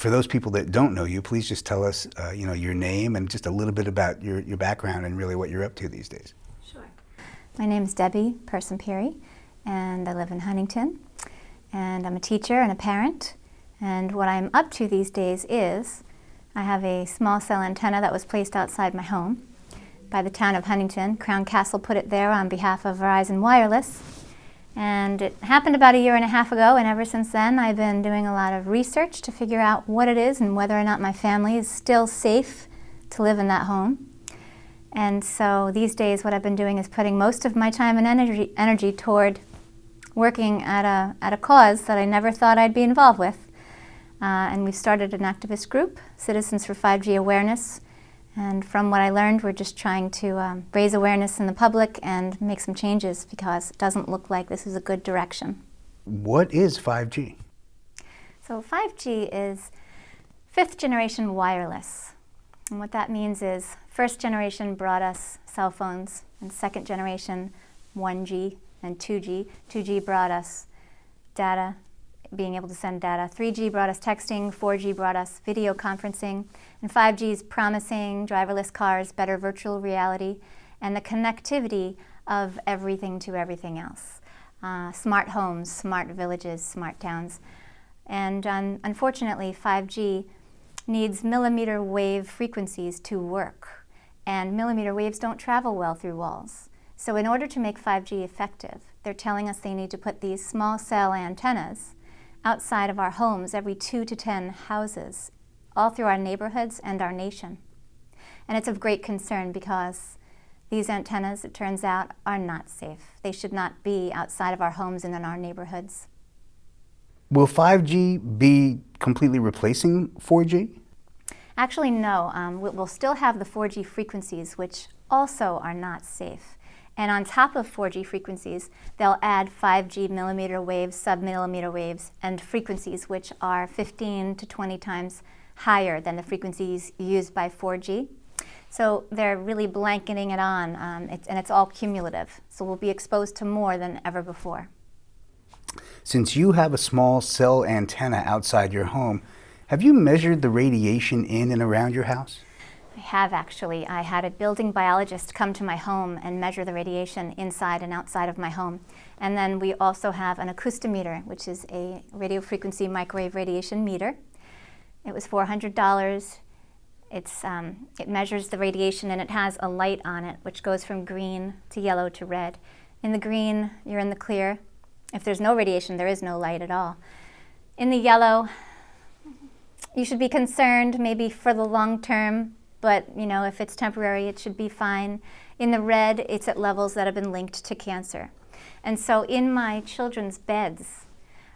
For those people that don't know you, please just tell us, your name and just a little bit about your background and really what you're up to these days. Sure. My name is Debbie Persampire, and I live in Huntington. And I'm a teacher and a parent. And what I'm up to these days is I have a small cell antenna that was placed outside my home by the town of Huntington. Crown Castle put it there on behalf of Verizon Wireless. And it happened about 1.5 years ago, and ever since then I've been doing a lot of research to figure out what it is and whether or not my family is still safe to live in that home. And so these days what I've been doing is putting most of my time and energy toward working at a cause that I never thought I'd be involved with. And we've started an activist group, Citizens for 5G Awareness. And from what I learned, we're just trying to raise awareness in the public and make some changes because it doesn't look like this is a good direction. What is 5G? So 5G is 5th generation wireless. And what that means is 1st generation brought us cell phones, and 2nd generation 1G and 2G. 2G brought us data, being able to send data. 3G brought us texting, 4G brought us video conferencing, and 5G is promising driverless cars, better virtual reality, and the connectivity of everything to everything else. Smart homes, smart villages, smart towns. And unfortunately, 5G needs millimeter wave frequencies to work, and millimeter waves don't travel well through walls. So in order to make 5G effective, they're telling us they need to put these small cell antennas outside of our homes, every 2 to 10 houses, all through our neighborhoods and our nation. And it's of great concern because these antennas, it turns out, are not safe. They should not be outside of our homes and in our neighborhoods. Will 5G be completely replacing 4G? Actually, no. We'll still have the 4G frequencies, which also are not safe. And on top of 4G frequencies, they'll add 5G millimeter waves, sub-millimeter waves, and frequencies which are 15 to 20 times higher than the frequencies used by 4G. So they're really blanketing it on, and it's all cumulative. So we'll be exposed to more than ever before. Since you have a small cell antenna outside your home, have you measured the radiation in and around your house? I have actually. I had a building biologist come to my home and measure the radiation inside and outside of my home. And then we also have an acoustimeter, which is a radio frequency microwave radiation meter. It was $400. It measures the radiation, and it has a light on it, which goes from green to yellow to red. In the green, you're in the clear. If there's no radiation, there is no light at all. In the yellow, you should be concerned maybe for the long term, but if it's temporary, it should be fine. In the red, it's at levels that have been linked to cancer. And so in my children's beds,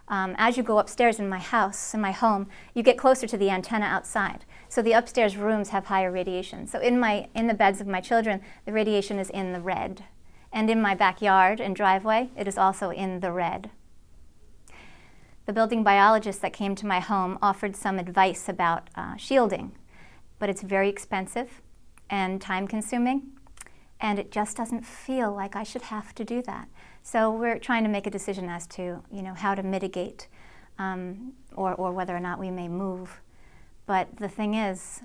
as you go upstairs in my house, in my home, you get closer to the antenna outside. So the upstairs rooms have higher radiation. So in the beds of my children, the radiation is in the red. And in my backyard and driveway, it is also in the red. The building biologist that came to my home offered some advice about shielding, but it's very expensive and time-consuming, and it just doesn't feel like I should have to do that. So we're trying to make a decision as to, how to mitigate or whether or not we may move. But the thing is,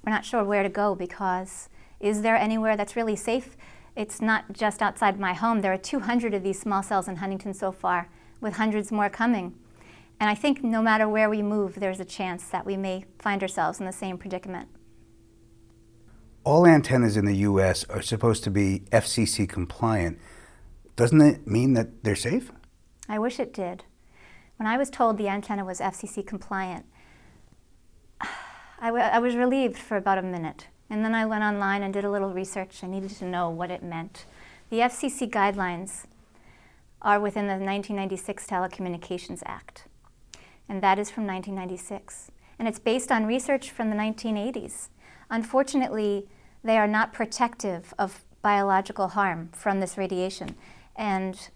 we're not sure where to go because is there anywhere that's really safe? It's not just outside my home. There are 200 of these small cells in Huntington so far, with hundreds more coming. And I think no matter where we move, there's a chance that we may find ourselves in the same predicament. All antennas in the U.S. are supposed to be FCC compliant. Doesn't it mean that they're safe? I wish it did. When I was told the antenna was FCC compliant, I was relieved for about a minute. And then I went online and did a little research. I needed to know what it meant. The FCC guidelines are within the 1996 Telecommunications Act. And that is from 1996. And it's based on research from the 1980s. Unfortunately, they are not protective of biological harm from this radiation. And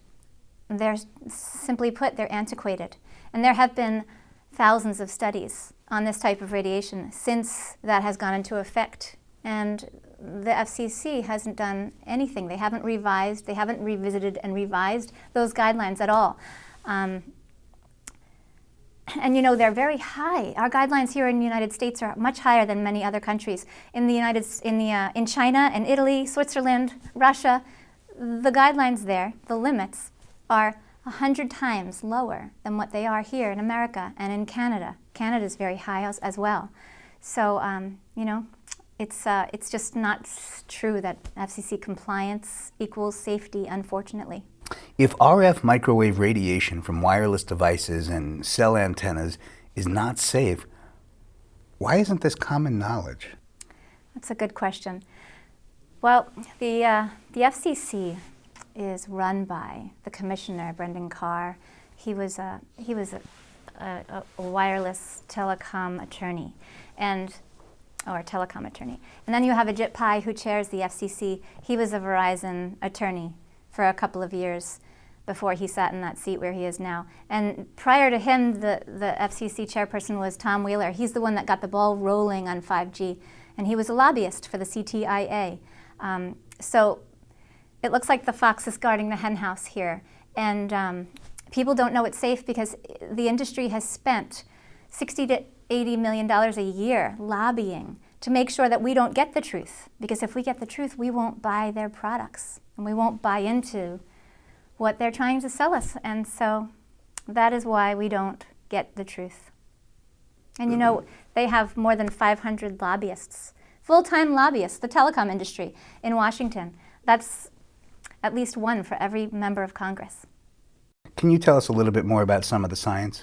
they're, simply put, they're antiquated. And there have been thousands of studies on this type of radiation since that has gone into effect. And the FCC hasn't done anything. They haven't revised, they haven't revisited and revised those guidelines at all. And they're very high. Our guidelines here in the United States are much higher than many other countries. In China and Italy, Switzerland, Russia, the guidelines there, the limits, are 100 times lower than what they are here in America and in Canada. Canada is very high as well. So, it's just not true that FCC compliance equals safety, unfortunately. If RF microwave radiation from wireless devices and cell antennas is not safe, why isn't this common knowledge? That's a good question. Well, the FCC is run by the commissioner, Brendan Carr. He was a wireless telecom attorney, or a telecom attorney. And then you have Ajit Pai, who chairs the FCC. He was a Verizon attorney for a couple of years before he sat in that seat where he is now. And prior to him, the FCC chairperson was Tom Wheeler. He's the one that got the ball rolling on 5G, and he was a lobbyist for the CTIA. So it looks like the fox is guarding the hen house here. And people don't know it's safe because the industry has spent $60 to $80 million a year lobbying to make sure that we don't get the truth. Because if we get the truth, we won't buy their products and we won't buy into what they're trying to sell us. And so that is why we don't get the truth. And they have more than 500 lobbyists, full-time lobbyists, the telecom industry in Washington. That's at least one for every member of Congress. Can you tell us a little bit more about some of the science?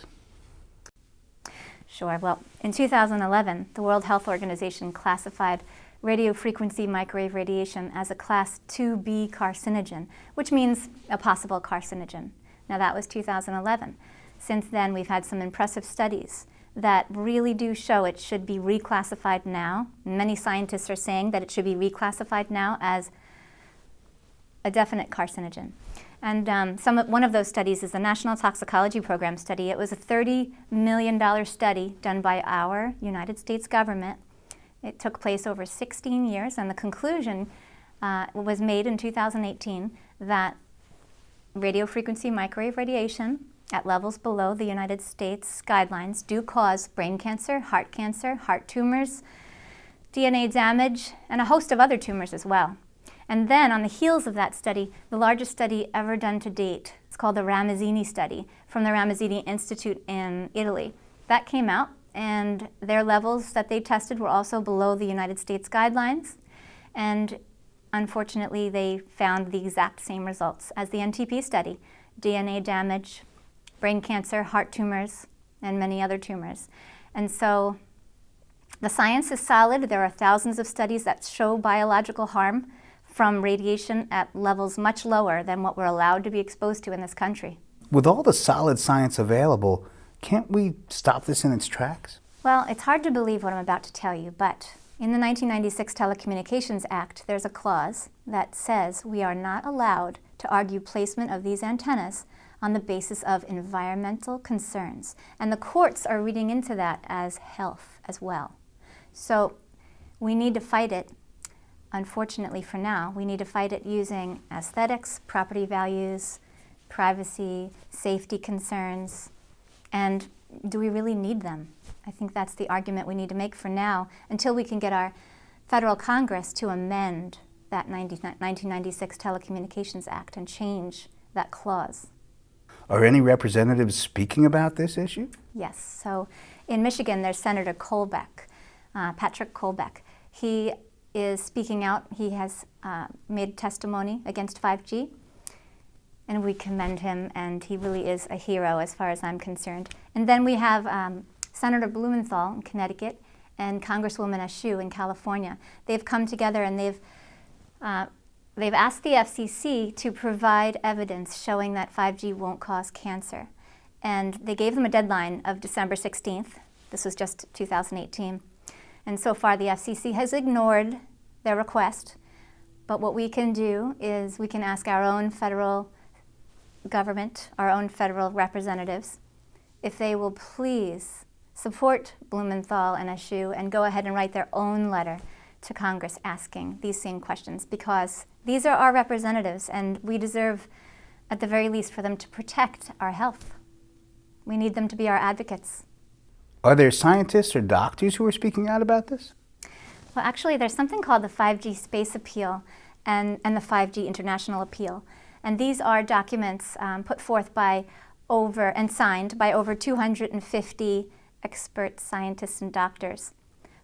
Sure. Well, in 2011, the World Health Organization classified radio frequency microwave radiation as a class 2B carcinogen, which means a possible carcinogen. Now that was 2011. Since then, we've had some impressive studies that really do show it should be reclassified now. Many scientists are saying that it should be reclassified now as a definite carcinogen. And one of those studies is the National Toxicology Program study. It was a $30 million study done by our United States government. It took place over 16 years, and the conclusion was made in 2018 that radio frequency microwave radiation at levels below the United States guidelines do cause brain cancer, heart tumors, DNA damage, and a host of other tumors as well. And then on the heels of that study, the largest study ever done to date, it's called the Ramazzini study from the Ramazzini Institute in Italy. That came out, and their levels that they tested were also below the United States guidelines. And unfortunately, they found the exact same results as the NTP study: DNA damage, brain cancer, heart tumors, and many other tumors. And so the science is solid. There are thousands of studies that show biological harm from radiation at levels much lower than what we're allowed to be exposed to in this country. With all the solid science available, can't we stop this in its tracks? Well, it's hard to believe what I'm about to tell you, but in the 1996 Telecommunications Act, there's a clause that says we are not allowed to argue placement of these antennas on the basis of environmental concerns. And the courts are reading into that as health as well. So we need to fight it. Unfortunately for now, we need to fight it using aesthetics, property values, privacy, safety concerns, and do we really need them? I think that's the argument we need to make for now until we can get our federal Congress to amend that 1996 Telecommunications Act and change that clause. Are any representatives speaking about this issue? Yes. So in Michigan, there's Senator Colbeck, Patrick Colbeck. He is speaking out. He has made testimony against 5G, and we commend him, and he really is a hero as far as I'm concerned. And then we have Senator Blumenthal in Connecticut and Congresswoman Ashew in California. They've come together and they've asked the FCC to provide evidence showing that 5G won't cause cancer. And they gave them a deadline of December 16th. This was just 2018. And so far, the FCC has ignored their request. But what we can do is we can ask our own federal government, our own federal representatives, if they will please support Blumenthal and Ashew and go ahead and write their own letter to Congress asking these same questions, because these are our representatives and we deserve, at the very least, for them to protect our health. We need them to be our advocates. Are there scientists or doctors who are speaking out about this? Well, actually, there's something called the 5G Space Appeal and the 5G International Appeal. And these are documents put forth by and signed by over 250 expert scientists and doctors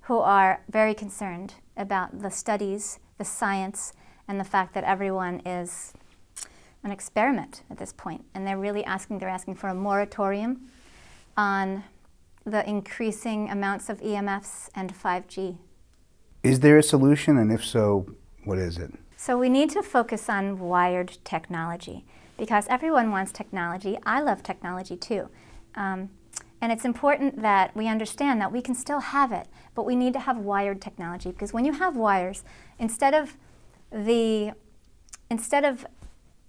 who are very concerned about the studies, the science, and the fact that everyone is an experiment at this point. And they're asking for a moratorium on the increasing amounts of EMFs and 5G. Is there a solution, and if so, what is it? So we need to focus on wired technology because everyone wants technology. I love technology too. And it's important that we understand that we can still have it, but we need to have wired technology because when you have wires, instead of the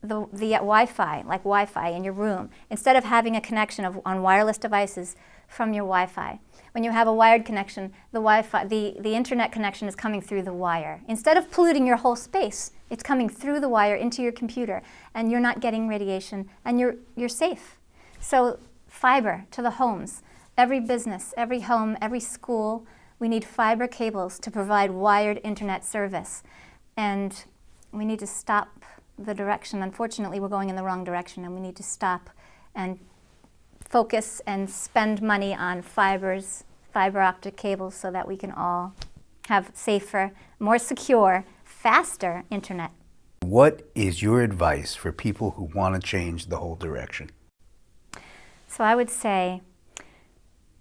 Wi-Fi, like Wi-Fi in your room, instead of having a connection on wireless devices from your Wi-Fi, when you have a wired connection, the internet connection is coming through the wire. Instead of polluting your whole space, it's coming through the wire into your computer, and you're not getting radiation, and you're safe. So fiber to the homes, every business, every home, every school, we need fiber cables to provide wired internet service. And we need to stop the direction. Unfortunately, we're going in the wrong direction, and we need to stop and focus and spend money on fiber optic cables so that we can all have safer, more secure, faster internet. What is your advice for people who want to change the whole direction? So I would say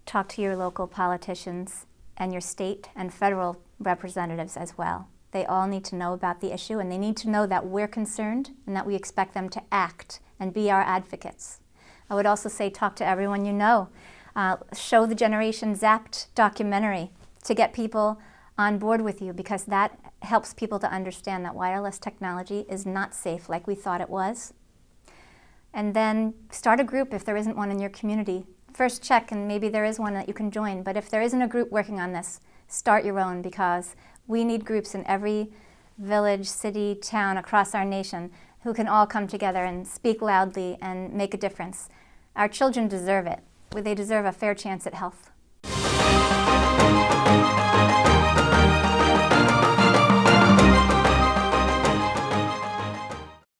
talk to your local politicians and your state and federal representatives as well. They all need to know about the issue, and they need to know that we're concerned and that we expect them to act and be our advocates. I would also say talk to everyone you know. Show the Generation Zapped documentary to get people on board with you, because that helps people to understand that wireless technology is not safe like we thought it was. And then start a group if there isn't one in your community. First check, and maybe there is one that you can join, but if there isn't a group working on this, start your own, because we need groups in every village, city, town across our nation who can all come together and speak loudly and make a difference. Our children deserve it. They deserve a fair chance at health.